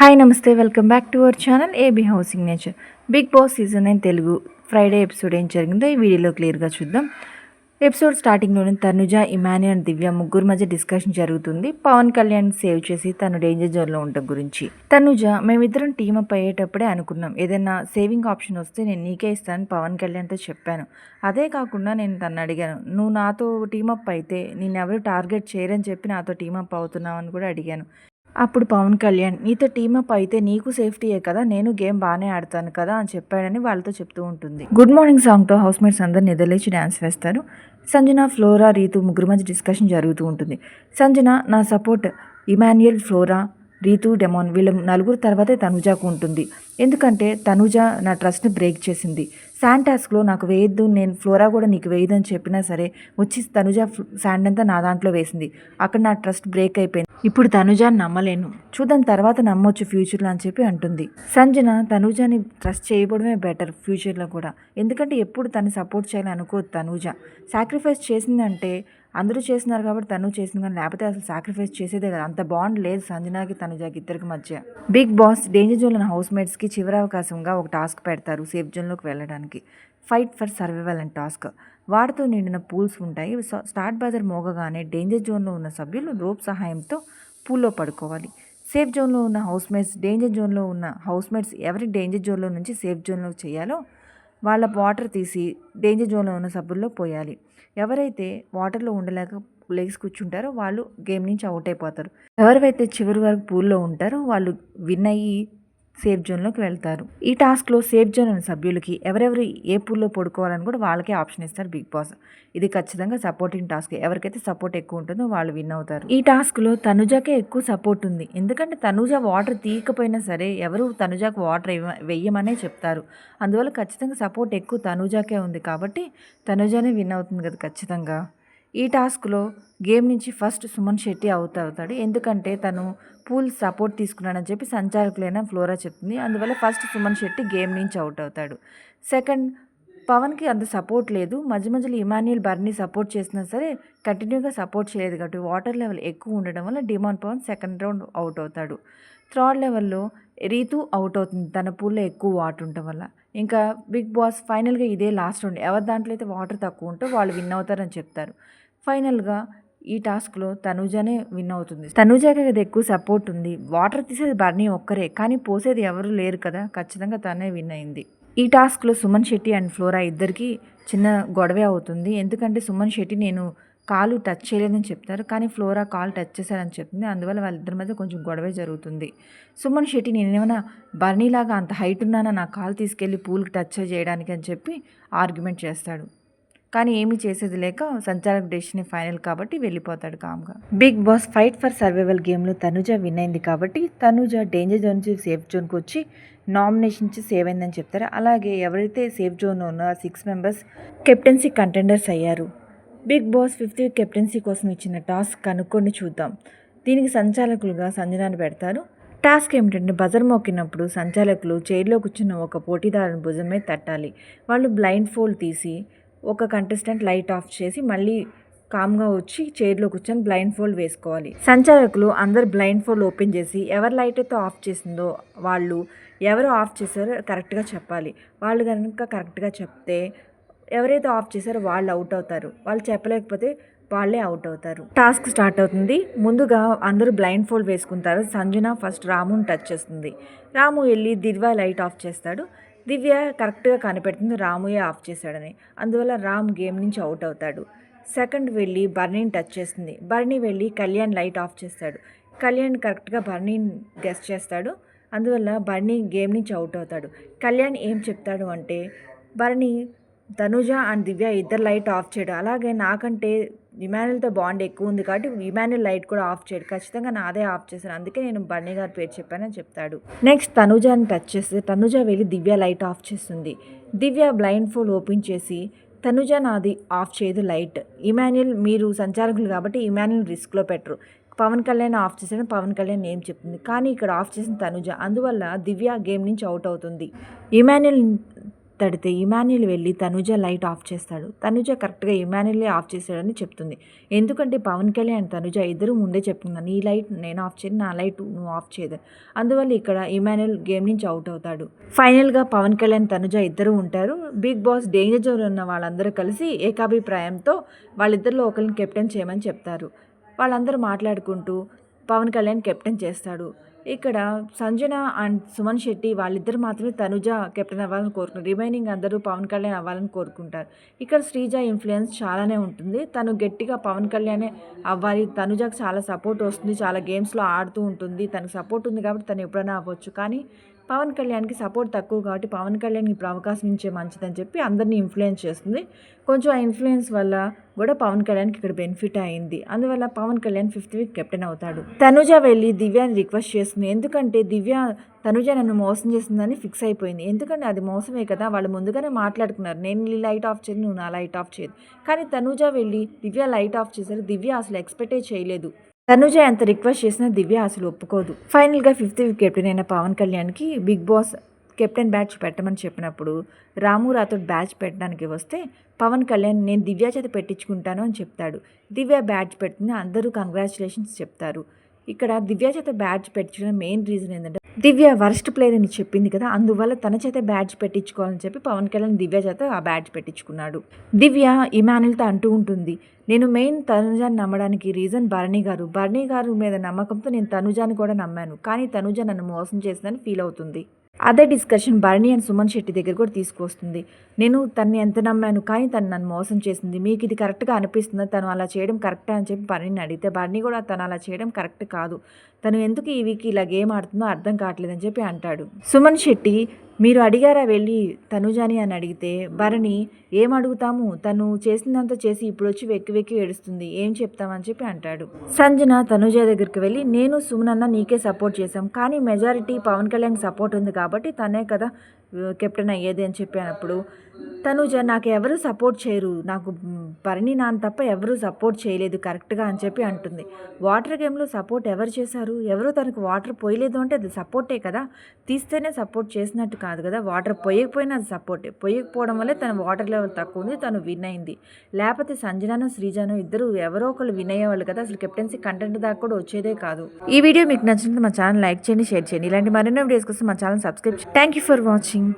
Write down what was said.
Hi నమస్తే welcome back to our channel AB housing nature. Bigg Boss season 9 Telugu Friday episode ఏం జరిగిందో ఈ వీడియోలో క్లియర్గా చూద్దాం. ఎపిసోడ్ స్టార్టింగ్లోనే తనుజ, ఇమాన్యుల్ అండ్ దివ్య ముగ్గురు మధ్య డిస్కషన్ జరుగుతుంది. పవన్ కళ్యాణ్ సేవ్ చేసి తను డేంజర్ జోన్లో ఉండటం గురించి. తనుజ, మేమిద్దరం టీమప్ అయ్యేటప్పుడే అనుకున్నాం, ఏదైనా సేవింగ్ ఆప్షన్ వస్తే నేను నీకే ఇస్తానని పవన్ కళ్యాణ్తో చెప్పాను. అదే కాకుండా నేను తను అడిగాను, నువ్వు నాతో టీమప్ అయితే నిన్నెవరు టార్గెట్ చేయరని చెప్పి నాతో టీమప్ అవుతున్నావు అని కూడా అడిగాను. అప్పుడు పవన్ కళ్యాణ్, నీతో టీమప్ అయితే నీకు సేఫ్టీయే కదా, నేను గేమ్ బాగానే ఆడతాను కదా అని చెప్పాడని వాళ్ళతో చెప్తూ ఉంటుంది. గుడ్ మార్నింగ్ సాంగ్తో హౌస్ మేట్స్ అందరు నిద్రలేచి డ్యాన్స్ వేస్తారు. సంజన, ఫ్లోరా, రీతు ముగ్గురు మధ్య డిస్కషన్ జరుగుతూ ఉంటుంది. సంజన, నా support Emmanuel, Flora, Ritu, Demon వీళ్ళ నలుగురు తర్వాతే తనుజాకు ఉంటుంది. ఎందుకంటే తనుజ నా ట్రస్ట్ని బ్రేక్ చేసింది. శాండ్ టాస్క్లో నాకు వేయద్దు, నేను ఫ్లోరా కూడా నీకు వేయదని చెప్పినా సరే వచ్చి తనుజ శాండ్ అంతా నా దాంట్లో వేసింది. అక్కడ నా ట్రస్ట్ బ్రేక్ అయిపోయింది. ఇప్పుడు తనుజాని నమ్మలేను, చూద్దాం తర్వాత నమ్మొచ్చు ఫ్యూచర్లో అని చెప్పి అంటుంది. సంజన, తనుజాని ట్రస్ట్ చేయడమే బెటర్ ఫ్యూచర్లో కూడా, ఎందుకంటే ఎప్పుడు తను సపోర్ట్ చేయాలని అనుకోదు. తనుజ సాక్రిఫైస్ చేసిందంటే అందరూ చేస్తున్నారు కాబట్టి తను చేసింది, కానీ లేకపోతే అసలు సాక్రిఫైస్ చేసేదే కదా. అంత బాండ్ లేదు సంజనాకి తనుజాకి ఇద్దరికి మధ్య. బిగ్ బాస్ డేంజర్ జోన్లో హౌస్ మేట్స్కి చివరి అవకాశంగా ఒక టాస్క్ పెడతారు సేఫ్ జోన్లోకి వెళ్ళడానికి. Fight for survival and task. వాటితో నిండిన పూల్స్ ఉంటాయి. స్టార్ట్ బజర్ మోగగానే డేంజర్ జోన్లో ఉన్న సభ్యులు రోప్ సహాయంతో పూల్లో పడుకోవాలి. సేఫ్ జోన్లో ఉన్న హౌస్ మేట్స్, డేంజర్ జోన్లో ఉన్న హౌస్ మేట్స్ ఎవరి డేంజర్ జోన్లో నుంచి సేఫ్ జోన్లోకి చేయాలో వాళ్ళ వాటర్ తీసి డేంజర్ జోన్లో ఉన్న సభ్యుల్లో పోయాలి. ఎవరైతే వాటర్లో ఉండలేక లేచి కూర్చుంటారో వాళ్ళు గేమ్ నుంచి అవుట్ అయిపోతారు. ఎవరైతే చివరి వరకు పూల్లో ఉంటారో వాళ్ళు విన్ అయ్యి సేఫ్ జోన్లోకి వెళ్తారు. ఈ టాస్క్లో సేఫ్ జోన్ ఉన్న సభ్యులకి ఎవరెవరు ఏ పూల్లో పడుకోవాలని కూడా వాళ్ళకే ఆప్షన్ ఇస్తారు బిగ్ బాస్. ఇది ఖచ్చితంగా సపోర్టింగ్ టాస్క్. ఎవరికైతే సపోర్ట్ ఎక్కువ ఉంటుందో వాళ్ళు విన్ అవుతారు. ఈ టాస్క్లో తనుజాకే ఎక్కువ సపోర్ట్ ఉంది. ఎందుకంటే తనుజ వాటర్ తీయకపోయినా సరే ఎవరు తనుజాకు వాటర్ వెయ్యమనే చెప్తారు. అందువల్ల ఖచ్చితంగా సపోర్ట్ ఎక్కువ తనుజాకే ఉంది కాబట్టి తనుజానే విన్ అవుతుంది కదా ఖచ్చితంగా. ఈ టాస్క్లో గేమ్ నుంచి ఫస్ట్ సుమన్ శెట్టి అవుట్ అవుతాడు. ఎందుకంటే తను పూల్ సపోర్ట్ తీసుకున్నాడని చెప్పి సంచాలకులైన ఫ్లోరా చెప్తుంది. అందువల్ల ఫస్ట్ సుమన్ శెట్టి గేమ్ నుంచి అవుట్ అవుతాడు. సెకండ్, పవన్కి అంత సపోర్ట్ లేదు. మధ్య మధ్యలో ఇమాన్యుయల్, బర్నీ సపోర్ట్ చేసినా సరే కంటిన్యూగా సపోర్ట్ చేయలేదు కాబట్టి వాటర్ లెవెల్ ఎక్కువ ఉండడం వల్ల డిమాన్ పవన్ సెకండ్ రౌండ్ అవుట్ అవుతాడు. థర్డ్ లెవెల్లో రీతు అవుట్ అవుతుంది తన పూల్లో ఎక్కువ వాటర్ ఉండటం వల్ల. ఇంకా బిగ్ బాస్ ఫైనల్గా ఇదే లాస్ట్ రౌండ్. ఎవరి దాంట్లో అయితే వాటర్ తక్కువ ఉంటో వాళ్ళు విన్ అవుతారని చెప్తారు. ఫైనల్గా ఈ టాస్క్లో తనుజానే విన్ అవుతుంది. తనుజాకి కదా ఎక్కువ సపోర్ట్ ఉంది. వాటర్ తీసేది బర్నీ ఒక్కరే, కానీ పోసేది ఎవరు లేరు కదా, ఖచ్చితంగా తనే విన్ అయింది. ఈ టాస్క్లో సుమన్ శెట్టి అండ్ ఫ్లోరా ఇద్దరికి చిన్న గొడవే అవుతుంది. ఎందుకంటే సుమన్ శెట్టి నేను కాలు టచ్ చేయలేదని చెప్తారు, కానీ ఫ్లోరా కాలు టచ్ చేశారని చెప్తుంది. అందువల్ల వాళ్ళిద్దరి మధ్య కొంచెం గొడవే జరుగుతుంది. సుమన్ శెట్టి, నేనేమైనా బర్నీలాగా అంత హైట్ ఉన్నానా నా కాలు తీసుకెళ్ళి పూల్కి టచ్ చేయడానికి అని చెప్పి ఆర్గ్యుమెంట్ చేస్తాడు. కానీ ఏమీ చేసేది లేక సంచాలక డెసిషన్ ఫైనల్ కాబట్టి వెళ్ళిపోతాడు కామ్గా. Bigg Boss fight for survival గేమ్లో తనుజ విన్ అయింది కాబట్టి తనుజ డేంజర్ జోన్ నుంచి సేఫ్ జోన్కి వచ్చి నామినేషన్ నుంచి సేవ్ అయిందని చెప్తారు. అలాగే ఎవరైతే సేఫ్ జోన్లో ఉన్నారో 6 మెంబర్స్ కెప్టెన్సీ కంటెండర్స్ అయ్యారు. Bigg Boss 5th week captaincy కోసం ఇచ్చిన టాస్క్ కనుక్కొని చూద్దాం. దీనికి సంచాలకులుగా సంజనాని పెడతారు. టాస్క్ ఏమిటంటే బజర్ మోకినప్పుడు సంచాలకులు చైర్లో కూర్చున్న ఒక పోటీదారుని భుజం మీద తట్టాలి. వాళ్ళు బ్లైండ్ ఫోల్డ్ తీసి ఒక కంటెస్టెంట్ లైట్ ఆఫ్ చేసి మళ్ళీ కామ్గా వచ్చి చైర్లో కూర్చొని బ్లైండ్ ఫోల్డ్ వేసుకోవాలి. సంచాలకులు అందరు బ్లైండ్ ఫోల్డ్ ఓపెన్ చేసి ఎవరి లైట్ అయితే ఆఫ్ చేసిందో వాళ్ళు ఎవరు ఆఫ్ చేశారో కరెక్ట్గా చెప్పాలి. వాళ్ళు కనుక కరెక్ట్గా చెప్తే ఎవరైతే ఆఫ్ చేశారో వాళ్ళు అవుట్ అవుతారు. వాళ్ళు చెప్పలేకపోతే వాళ్ళే అవుట్ అవుతారు. టాస్క్ స్టార్ట్ అవుతుంది. ముందుగా అందరూ బ్లైండ్ ఫోల్డ్ వేసుకుంటారు. సంజన ఫస్ట్ రాముని టచ్ చేస్తుంది. రాము వెళ్ళి దివ్య లైట్ ఆఫ్ చేస్తాడు. దివ్య కరెక్ట్గా కనిపెడుతుంది రాముయే ఆఫ్ చేశాడని. అందువల్ల రామ్ గేమ్ నుంచి అవుట్ అవుతాడు. సెకండ్ వెళ్ళి బర్నీని టచ్ చేస్తుంది. బర్నీ వెళ్ళి కళ్యాణ్ లైట్ ఆఫ్ చేస్తాడు. కళ్యాణ్ కరెక్ట్గా బర్నీని గెస్ చేస్తాడు. అందువల్ల బర్నీ గేమ్ నుంచి అవుట్ అవుతాడు. కళ్యాణ్ ఏం చెప్తాడు అంటే, బర్నీ తనుజ అండ్ దివ్య ఇద్దరు లైట్ ఆఫ్ చేయడు, అలాగే నాకంటే ఇమాన్యుల్తో బాండ్ ఎక్కువ ఉంది కాబట్టి ఇమాన్యుల్ లైట్ కూడా ఆఫ్ చేయడు, ఖచ్చితంగా నాదే ఆఫ్ చేశాను, అందుకే నేను బర్నీ గారి పేరు చెప్పానని చెప్తాడు. నెక్స్ట్ తనుజాని టచ్ చేస్తే తనుజ వెళ్ళి దివ్య లైట్ ఆఫ్ చేస్తుంది. దివ్య బ్లైండ్ ఫోల్డ్ ఓపెన్ చేసి తనుజ నాది ఆఫ్ చేయదు లైట్, ఇమాన్యుల్ మీరు సంచాలకులు కాబట్టి ఇమాన్యుల్ రిస్క్లో పెట్టరు, పవన్ కళ్యాణ్ ఆఫ్ చేసిన పవన్ కళ్యాణ్ ఏం చెప్తుంది, కానీ ఇక్కడ ఆఫ్ చేసిన తనుజ, అందువల్ల దివ్య గేమ్ నుంచి అవుట్ అవుతుంది. ఇమాన్యుల్ తడితే ఇమాన్యుల్ వెళ్ళి తనుజ లైట్ ఆఫ్ చేస్తాడు. తనుజ కరెక్ట్గా ఇమాన్యులే ఆఫ్ చేశాడని చెప్తుంది. ఎందుకంటే పవన్ కళ్యాణ్ తనుజ ఇద్దరు ముందే చెప్పుకున్నాను, నీ లైట్ నేను ఆఫ్ చేయను, నా లైట్ నువ్వు ఆఫ్ చేయదు. అందువల్ల ఇక్కడ ఇమాన్యుల్ గేమ్ నుంచి అవుట్ అవుతాడు. ఫైనల్గా పవన్ కళ్యాణ్ తనుజ ఇద్దరు ఉంటారు. బిగ్ బాస్ డేంజర్ జోన్ ఉన్న వాళ్ళందరూ కలిసి ఏకాభిప్రాయంతో వాళ్ళిద్దరిలో ఒకరిని కెప్టెన్ చేయమని చెప్తారు. వాళ్ళందరూ మాట్లాడుకుంటూ పవన్ కళ్యాణ్ కెప్టెన్ చేస్తాడు. ఇక్కడ సంజన అండ్ సుమన్ శెట్టి వాళ్ళిద్దరు మాత్రమే తనుజ కెప్టెన్ అవ్వాలని కోరుకుంటారు. రిమైనింగ్ అందరూ పవన్ కళ్యాణ్ అవ్వాలని కోరుకుంటారు. ఇక్కడ శ్రీజ ఇన్ఫ్లుయెన్స్ చాలానే ఉంటుంది. తను గట్టిగా పవన్ కళ్యాణే అవ్వాలి, తనుజకు చాలా సపోర్ట్ వస్తుంది, చాలా గేమ్స్లో ఆడుతూ ఉంటుంది, తనకు సపోర్ట్ ఉంది కాబట్టి తను ఎప్పుడైనా అవ్వచ్చు. కానీ పవన్ కళ్యాణ్కి సపోర్ట్ తక్కువ కాబట్టి పవన్ కళ్యాణ్కి ఇప్పుడు అవకాశం ఇచ్చే మంచిదని చెప్పి అందరినీ ఇన్ఫ్లుయెన్స్ చేస్తుంది. కొంచెం ఆ ఇన్ఫ్లుయెన్స్ వల్ల కూడా పవన్ కళ్యాణ్కి ఇక్కడ బెనిఫిట్ అయింది. అందువల్ల Pawan Kalyan 5th week captain అవుతాడు. తనుజ వెళ్ళి దివ్యాని రిక్వెస్ట్ చేస్తుంది. ఎందుకంటే తనుజ నన్ను మోసం చేస్తుందని ఫిక్స్ అయిపోయింది. ఎందుకంటే అది మోసమే కదా, వాళ్ళు ముందుగానే మాట్లాడుకున్నారు, నేను నీ లైట్ ఆఫ్ చేయను, నువ్వు నా లైట్ ఆఫ్ చేయదు. కానీ తనుజ వెళ్ళి దివ్య లైట్ ఆఫ్ చేశారు. దివ్య అసలు ఎక్స్పెక్టే చేయలేదు. తనుజ ఎంత రిక్వెస్ట్ చేసినా దివ్య అసలు ఒప్పుకోదు. ఫైనల్గా 5th వీక్ కెప్టెన్ అయిన పవన్ కళ్యాణ్కి బిగ్ బాస్ కెప్టెన్ బ్యాచ్ పెట్టమని చెప్పినప్పుడు రాము రాథోడ్ బ్యాచ్ పెట్టడానికి వస్తే పవన్ కళ్యాణ్ నేను దివ్య చేత పెట్టించుకుంటాను అని చెప్తాడు. దివ్య బ్యాచ్ పెట్టిన అందరూ కంగ్రాచులేషన్స్ చెప్తారు. ఇక్కడ దివ్య చేత బ్యాచ్ పెట్టించడం మెయిన్ రీజన్ ఏంటంటే దివ్య వరస్ట్ ప్లేయర్ అని చెప్పింది కదా, అందువల్ల తన చేత బ్యాచ్ పెట్టించుకోవాలని చెప్పి పవన్ కళ్యాణ్ దివ్య చేత ఆ బ్యాచ్ పెట్టించుకున్నాడు. దివ్య ఇమాన్యుల్తో అంటూ ఉంటుంది, నేను మెయిన్ తనుజాని నమ్మడానికి రీజన్ భరణి గారు మీద నమ్మకంతో నేను తనుజాని కూడా నమ్మాను, కానీ తనుజ నన్ను మోసం చేసిందని ఫీల్ అవుతుంది. అదే డిస్కషన్ భరణి అండ్ సుమన్ శెట్టి దగ్గర కూడా తీసుకొస్తుంది. నేను తన్ని ఎంత నమ్మాను, కానీ తను నన్ను మోసం చేసింది, మీకు ఇది కరెక్ట్గా అనిపిస్తుందా, తను అలా చేయడం కరెక్టా అని చెప్పి భరణిని అడిగితే భరణి కూడా తను అలా చేయడం కరెక్ట్ కాదు, తను ఎందుకు ఈ వీక్ ఇలా గేమ్ ఆడుతుందో అర్థం కావట్లేదని చెప్పి అంటాడు. సుమన్ శెట్టి మీరు అడిగారా వెళ్ళి తనుజాని అని అడిగితే భరణి ఏం అడుగుతాము, తను చేసిందంతా చేసి ఇప్పుడు వచ్చి వెక్కి వెక్కి ఏడుస్తుంది, ఏం చెప్తామని చెప్పి అంటాడు. సంజన తనుజ దగ్గరికి వెళ్ళి నేను సుమనన్న నీకే సపోర్ట్ చేశాం, కానీ మెజారిటీ పవన్ కళ్యాణ్ సపోర్ట్ ఉంది కాబట్టి తనే కదా కెప్టెన్ అయ్యేది అని చెప్పి అన్నప్పుడు తనుజ నాకు ఎవరు సపోర్ట్ చేయరు, నాకు భరణి నాన్న తప్ప ఎవరు సపోర్ట్ చేయలేదు కరెక్ట్గా అని చెప్పి అంటుంది. వాటర్ గేమ్లో సపోర్ట్ ఎవరు చేశారు, ఎవరు తనకు వాటర్ పోయలేదు అంటే అది సపోర్టే కదా, తీస్తేనే సపోర్ట్ చేసినట్టు కాదు కదా, వాటర్ పోయకపోయినా అది సపోర్టే, పోయకపోవడం వల్లే తన వాటర్ లెవెల్ తక్కువ ఉంది, తను విన్ అయింది. లేకపోతే సంజనాను శ్రీజాను ఇద్దరు ఎవరో ఒకళ్ళు విన్ అయ్యేవాళ్ళు కదా, అసలు కెప్టెన్సీ కంటెంట్ దాకా కూడా వచ్చేదే కాదు. ఈ వీడియో మీకు నచ్చినట్టు మా ఛానల్ లైక్ చేయండి, షేర్ చేయండి. ఇలాంటి మరిన్నో వీడియోస్ కోసం మా ఛానల్ సబ్స్క్రైబ్ చేయండి. Thank you for watching.